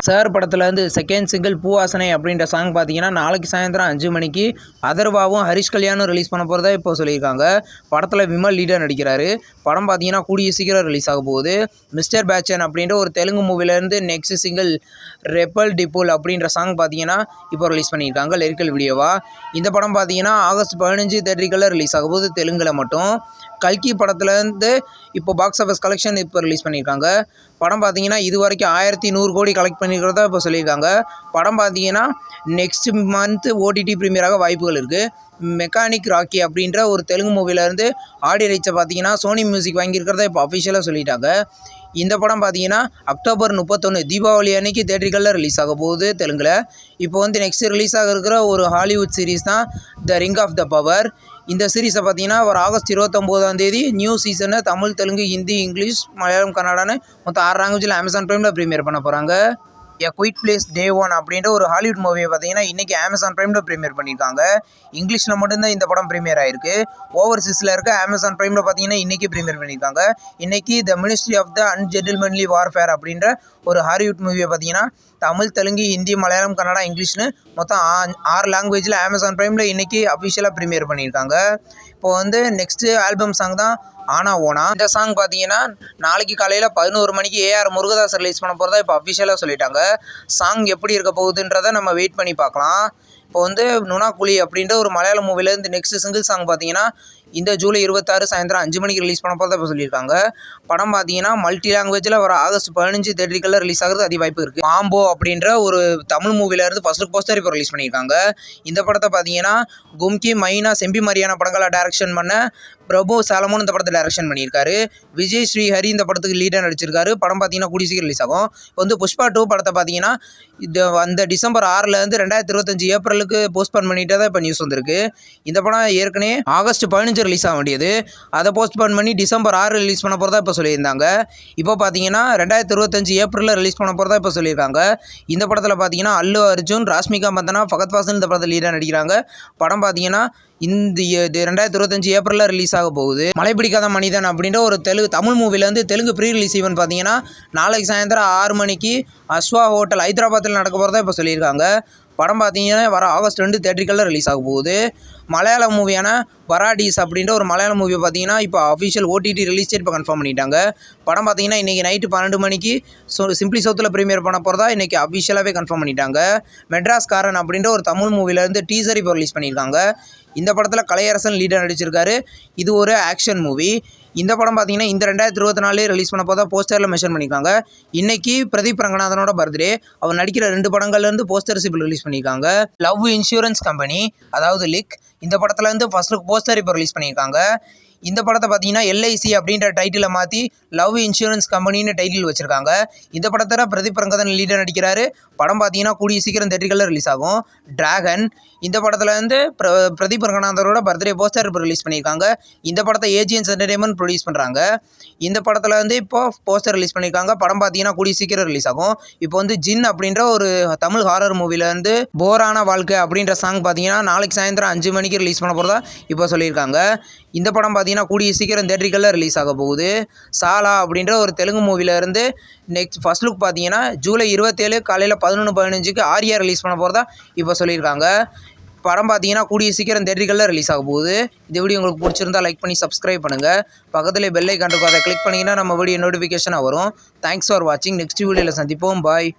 Sir படத்துலேருந்து second single பூவாசனை அப்படின்ற song பார்த்தீங்கன்னா நாளைக்கு சாயந்தரம் 5 மணிக்கு அதர்வாவும் ஹரிஷ் கல்யாணும் ரிலீஸ் பண்ண போகிறதா இப்போ சொல்லியிருக்காங்க. படத்தில் விமல் லீடர் நடிக்கிறாரு. படம் பார்த்தீங்கன்னா கூடிய சீக்கிரம் ரிலீஸ் ஆக போகுது. மிஸ்டர் பேச்சன் அப்படின்ற ஒரு தெலுங்கு மூவிலேருந்து நெக்ஸ்ட் சிங்கிள் ரெப்பல் டிப்புல் அப்படின்ற சாங் பார்த்தீங்கன்னா இப்போ ரிலீஸ் பண்ணியிருக்காங்க லிரிக்கல் வீடியோவாக. இந்த படம் பார்த்தீங்கன்னா ஆகஸ்ட் 15 தேட்டரிக்கெல்லாம் ரிலீஸ் ஆக போகுது தெலுங்கில் மட்டும். கல்கி படத்துலேருந்து இப்போ பாக்ஸ் ஆஃபீஸ் கலெக்ஷன் இப்போ ரிலீஸ் பண்ணியிருக்காங்க. படம் பார்த்தீங்கன்னா இது வரைக்கும் 1100 கோடி கலெக்ட் பண்ணியிருக்கிறதா இப்போ சொல்லியிருக்காங்க. படம் பார்த்தீங்கன்னா நெக்ஸ்ட் மந்த் ஓடிடி ப்ரீமியராக வாய்ப்புகள் இருக்குது. மெக்கானிக் ராக்கி அப்படின்ற ஒரு தெலுங்கு மூவிலேருந்து ஆடியோ ரைட்ஸை பார்த்தீங்கன்னா சோனி மியூசிக் வாங்கியிருக்கிறதா இப்போ அஃபிஷியலாக சொல்லிட்டாங்க. இந்த படம் பார்த்தீங்கன்னா அக்டோபர் 31 தீபாவளி அன்னைக்கு தேட்டரிக்கெல்லாம் ரிலீஸ் ஆக போகுது தெலுங்கில். இப்போ நெக்ஸ்ட் ரிலீஸ் ஆக இருக்கிற ஒரு ஹாலிவுட் சீரிஸ் தான் the ring of the power. இந்த சீரிஸை பார்த்தீங்கன்னா ஒரு ஆகஸ்ட் 29 நியூ சீசனை தமிழ், தெலுங்கு, ஹிந்தி, இங்கிலீஷ், மலையாளம், கன்னடான்னு மொத்தம் 6 லாங்குவேஜில் அமேசான் ப்ரைமில் ப்ரீமியர் பண்ண போகிறாங்க. எ குயிட் பிளேஸ் டே 1 அப்படின்ற ஒரு ஹாலிவுட் மூவியை பார்த்தீங்கன்னா இன்றைக்கி அமேசான் ப்ரைமில் ப்ரீமியர் பண்ணியிருக்காங்க. இங்கிலீஷில் மட்டும்தான் இந்த படம் ப்ரீமியர் ஆயிருக்கு. ஓவர்சீஸில் இருக்க அமேசான் ப்ரைமில் பார்த்தீங்கன்னா இன்றைக்கி ப்ரீமியர் பண்ணியிருக்காங்க. இன்றைக்கி the ministry of the ungentlemanly warfare அப்படின்ற ஒரு ஹாலிவுட் மூவியை பார்த்தீங்கன்னா தமிழ், தெலுங்கு, ஹிந்தி, மலையாளம், கன்னடா, இங்கிலீஷ்னு மொத்தம் 6 லாங்குவேஜில் அமேசான் ப்ரைமில் இன்றைக்கி அஃபிஷியலாக ப்ரீமியர் பண்ணியிருக்காங்க. இப்போது நெக்ஸ்ட்டு ஆல்பம் சாங் தான் ஆனா ஓனா. இந்த சாங் பார்த்தீங்கன்னா நாளைக்கு காலையில் 11 மணிக்கு ஏஆர் முருகதாஸ் ரிலீஸ் பண்ண போகிறதா இப்போ அஃபிஷியலாக சொல்லிட்டாங்க. சாங் எப்படி இருக்க போகுதுன்றதை நம்ம வெயிட் பண்ணி பார்க்கலாம். இப்போ நுணா குழி அப்படின்ற ஒரு மலையாள மூவிலேருந்து நெக்ஸ்ட் சிங்கிள் சாங் பார்த்தீங்கன்னா இந்த ஜூலை 26 சாயந்தரம் 5 மணிக்கு ரிலீஸ் பண்ண போகிறதா இப்போ சொல்லியிருக்காங்க. படம் பார்த்தீங்கன்னா மல்டி லாங்குவேஜில் வர ஆகஸ்ட் 15 தேட்டரிக்கெல்லாம் ரிலீஸ் ஆகிறது அதிக வாய்ப்பு இருக்குது. மாம்போ அப்படின்ற ஒரு தமிழ் மூவிலேருந்து ஃபர்ஸ்ட் லுக் போஸ்டர் இப்போ ரிலீஸ் பண்ணியிருக்காங்க. இந்த படத்தை பார்த்தீங்கன்னா கும்கி, மைனா, செம்பி மாதிரியான படங்களை டைரக்ஷன் பண்ண பிரபு சாலமோன் இந்த படத்தை டைரக்ஷன் பண்ணியிருக்காரு. விஜய் ஸ்ரீஹரி இந்த படத்துக்கு லீடாக நடிச்சிருக்காரு. படம் பார்த்தீங்கன்னா கூடிய சீக்கிரம் ரிலீஸ் ஆகும். இப்போ புஷ்பா 2 படத்தை பார்த்தீங்கன்னா அந்த டிசம்பர் 6லேருந்து 2025 ஏப்ரலுக்கு போஸ்ட்போன் பண்ணிட்டு தான் இப்போ நியூஸ் வந்திருக்கு. இந்த படம் ஏற்கனவே ஆகஸ்ட் 15 ரிலீஸ் ஆக வேண்டியது, அதை போஸ்ட்போன் பண்ணி டிசம்பர் 6 ரிலீஸ் பண்ண போகிறதா இப்போ சொல்லியிருந்தாங்க. இப்போ பார்த்தீங்கன்னா 2025 ஏப்ரலில் ரிலீஸ் பண்ண போகிறதா இப்போ சொல்லியிருக்காங்க. இந்த படத்தில் பார்த்தீங்கன்னா அல்லு அர்ஜுன், ராஷ்மிகா மந்தனா, ஃபகத் ஃபாசில் இந்த படத்தில் லீடாக நடிக்கிறாங்க. படம் பார்த்தீங்கன்னா இந்த 2025 ஏப்ரலில் ரிலீஸ் ஆக போகுது. மழை பிடிக்காத மனிதன் அப்படின்ற ஒரு தமிழ் மூவிலேருந்து தெலுங்கு ப்ரீ ரிலீஸ் ஈவென்ட் பார்த்தீங்கன்னா நாளைக்கு சாயந்தரம் 6 மணிக்கு அஸ்வா ஹோட்டல் ஹைதராபாத்தில் நடக்க போகிறதா இப்போ சொல்லியிருக்காங்க. படம் பார்த்தீங்கன்னா வர ஆகஸ்ட் 2 தேட்டரிக்கெல்லாம் ரிலீஸ் ஆக போகுது. மலையாள மூவியான வராடிஸ் அப்படின்ற ஒரு மலையாள மூவியை பார்த்தீங்கன்னா இப்போ அஃபிஷியல் ஓடிடி ரிலீஸ் டேட் இப்போ கன்ஃபார்ம் பண்ணிட்டாங்க. படம் பார்த்தீங்கன்னா இன்றைக்கி நைட்டு 12 மணிக்கு சிம்பிளி சவுத்தில் ப்ரீமியர் பண்ண போகிறதா இன்றைக்கி அஃபிஷியலாகவே கன்ஃபார்ம் பண்ணிட்டாங்க. மெட்ராஸ் காரன் அப்படின்ற ஒரு தமிழ் மூவிலேருந்து டீசர் இப்போ ரிலீஸ் பண்ணியிருக்காங்க. இந்த படத்தில் கலையரசன் லீடர் நடிச்சிருக்காரு. இது ஒரு ஆக்ஷன் மூவி. இந்த படம் பார்த்தீங்கன்னா இந்த 2024 ரிலீஸ் பண்ண போதா போஸ்டரில் மென்ஷன் பண்ணியிருக்காங்க. இன்றைக்கி பிரதீப் ரங்கநாதனோட பர்த்டே. அவர் நடிக்கிற 2 படங்கள்லேருந்து போஸ்டர்ஸ் இப்போ ரிலீஸ் பண்ணியிருக்காங்க. லவ் இன்சூரன்ஸ் கம்பெனி அதாவது லிக் இந்த படத்துலேருந்து ஃபர்ஸ்ட் லுக் போஸ்டர் இப்போ ரிலீஸ் பண்ணியிருக்காங்க. இந்த படத்தை பார்த்தீங்கன்னா எல்ஐசி அப்படின்ற டைட்டிலை மாற்றி லவ் இன்சூரன்ஸ் கம்பெனின்னு டைட்டில் வச்சுருக்காங்க. இந்த படத்தில் பிரதீப் ரங்கநாதன் லீடர் நடிக்கிறாரு. படம் பார்த்தீங்கன்னா கூடிய சீக்கிரம் தேட்டரிக்கெல்லாம் ரிலீஸ் ஆகும். டிராகன் இந்த படத்தில் பிரதீப் ரங்கநாதனோட பர்த்டே போஸ்டர் இப்போ ரிலீஸ் பண்ணியிருக்காங்க. இந்த படத்தை ஏஜிஎன்ஸ் என்டர்டைன்மெண்ட் ப்ரொடியூஸ் பண்ணுறாங்க. இந்த படத்தில் இப்போ போஸ்டர் ரிலீஸ் பண்ணியிருக்காங்க. படம் பார்த்தீங்கன்னா கூடிய சீக்கிரம் ரிலீஸ் ஆகும். இப்போ ஜின் அப்படின்ற ஒரு தமிழ் ஹாரர் மூவிலேருந்து போரான வாழ்க்கை அப்படின்ற சாங் பார்த்தீங்கன்னா நாளைக்கு சாயந்தரம் 5 மணிக்கு ரிலீஸ் பண்ண போகிறதா இப்போ சொல்லியிருக்காங்க. இந்த படம் பார்த்தீங்கன்னா கூடிய சீக்கிரம் தேட்டரிக்கெல்லாம் ரிலீஸ் ஆக போகுது. சாலா அப்படின்ற ஒரு தெலுங்கு மூவிலேருந்து நெக்ஸ்ட் ஃபர்ஸ்ட் லுக் பார்த்தீங்கன்னா ஜூலை 27 காலையில் 11:15க்கு ஆர்யா ரிலீஸ் பண்ண போகிறதா இப்போ சொல்லியிருக்காங்க. படம் பார்த்தீங்கன்னா கூடிய சீக்கிரம் தேட்டரிக்கெல்லாம் ரிலீஸ் ஆக போகுது. இந்த வீடியோ உங்களுக்கு பிடிச்சிருந்தா லைக் பண்ணி சப்ஸ்கிரைப் பண்ணுங்கள். பக்கத்தில் பெல் ஐகான் இருக்கும், அதை கிளிக் பண்ணிங்கன்னா நம்ம வீடியோ நோட்டிஃபிகேஷனாக வரும். தேங்க்ஸ் ஃபார் வாட்சிங். நெக்ஸ்ட் வீடியோவில் சந்திப்போம். பாய்.